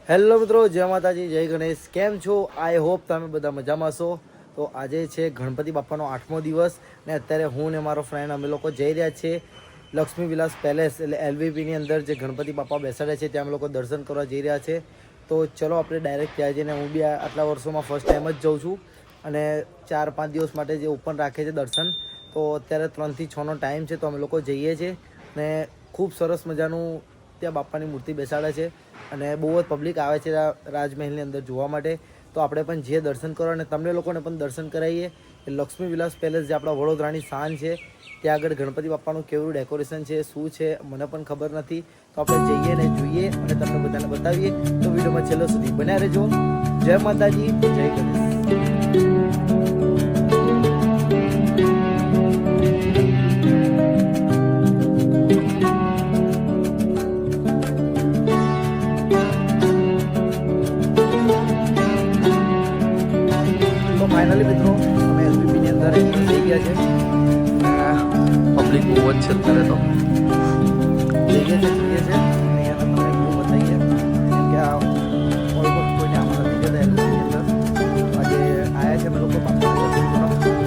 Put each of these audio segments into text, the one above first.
Hello મિત્રો, જય માતાજી, જય ગણેશ. કેમ છો? આઈ હોપ તમે બધા મજામાં છો. તો આજે છે ગણપતિ બાપાનો 8મો દિવસ ને અત્યારે હું ને મારો ફ્રેન્ડ અમે લોકો જઈ રહ્યા છીએ લક્ષ્મી વિલાસ પેલેસ એટલે LVPની અંદર જે ગણપતિ બાપા બેસાડ્યા છે ત્યાં અમે લોકો દર્શન કરવા જઈ રહ્યા છે. તો ચલો આપણે ડાયરેક્ટ ત્યાં જઈને, હું બી આટલા વર્ષોમાં ફર્સ્ટ ટાઈમ જ જાઉં છું અને 4-5 દિવસ માટે જે ઓપન રાખે છે દર્શન. તો અત્યારે 3 થી 6નો ટાઈમ છે તો અમે લોકો જઈએ છીએ ને ખૂબ સરસ મજાનું ત્યાં બાપાની મૂર્તિ બેસાડે છે અને બહુ જ પબ્લિક આવે છે રાજમહેલની અંદર જોવા માટે. તો આપણે પણ જે દર્શન કરો અને તમને લોકોને પણ દર્શન કરાવીએ કે લક્ષ્મી વિલાસ પેલેસ જે આપણા વડોદરાની શાન છે ત્યાં આગળ ગણપતિ બાપાનું કેવું ડેકોરેશન છે, શું છે મને પણ ખબર નથી. તો આપણે જઈએ ને જોઈએ અને તમને બધાને બતાવીએ. તો વિડીયોમાં છેલ્લો સુધી બન્યા રહેજો. જય માતાજી, જય ગણેશ. ફાઇનલી મિત્રો અમે LVPની અંદર થઈ ગયા છે. પબ્લિક બહુ જ છે અત્યારે તો થઈ ગયા છે અહીંયા તમને બહુ બતાવીએ કે આ ઓલમોસ્ટ કોઈને આમાં નથી જતા LVPની અંદર. આજે આવ્યા છે અમે લોકો પાછા ચલો બીજો આગળ જઈએ.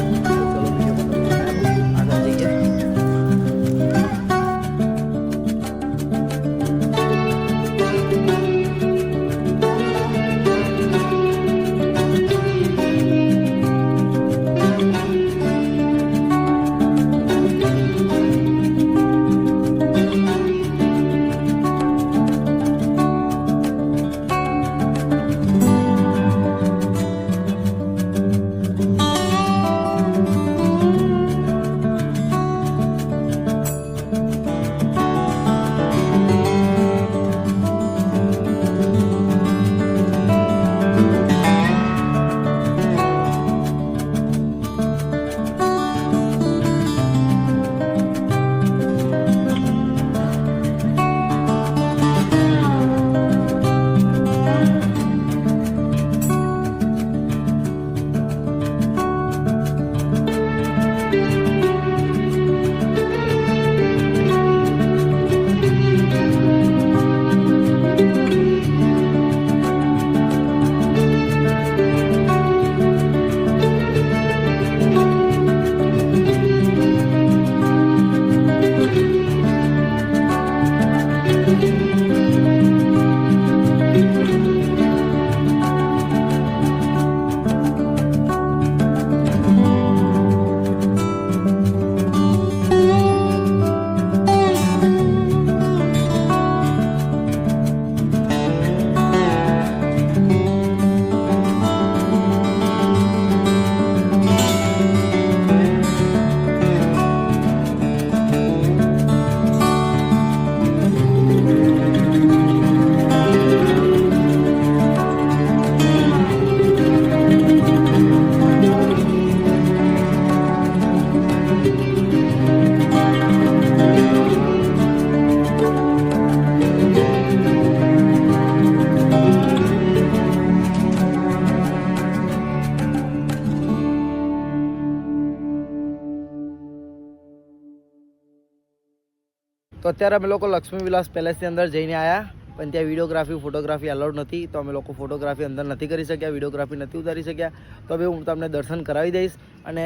તો અત્યારે અમે લોકો લક્ષ્મી વિલાસ પેલેસની અંદર જઈને આવ્યા, પણ ત્યાં વિડીયોગ્રાફી ફોટોગ્રાફી અલાઉડ નથી. તો અમે લોકો ફોટોગ્રાફી અંદર નથી કરી શક્યા, વિડીયોગ્રાફી નથી ઉતારી શક્યા. તો હવે હું તમને દર્શન કરાવી દઈશ. અને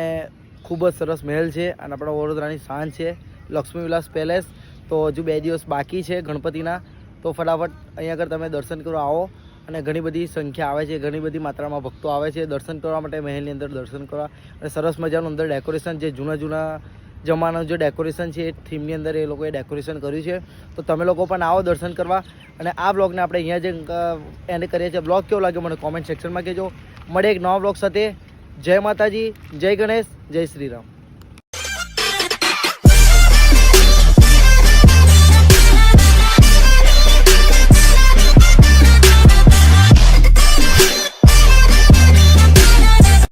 ખૂબ જ સરસ મહેલ છે અને આપણા વડોદરાની શાન છે લક્ષ્મી વિલાસ પેલેસ. તો હજુ 2 દિવસ બાકી છે ગણપતિના. તો ફટાફટ અહીંયા આગળ તમે દર્શન કરવા આવો. અને ઘણી બધી સંખ્યા આવે છે, ઘણી બધી માત્રામાં ભક્તો આવે છે દર્શન કરવા માટે મહેલની અંદર દર્શન કરવા. અને સરસ મજાનું અંદર ડેકોરેશન, જે જૂના જમાનાનું જે ડેકોરેશન છે એ થીમની અંદર એ લોકોએ ડેકોરેશન કર્યું છે. તો તમે લોકો પણ આવો દર્શન કરવા. અને આ બ્લોગને આપણે અહીંયા જે એન્ડ કરીએ છીએ. બ્લોગ કેવો લાગ્યો મને કોમેન્ટ સેક્શનમાં કહેજો. મળે એક નવા બ્લોગ સાથે. જય માતાજી, જય ગણેશ, જય શ્રી રામ.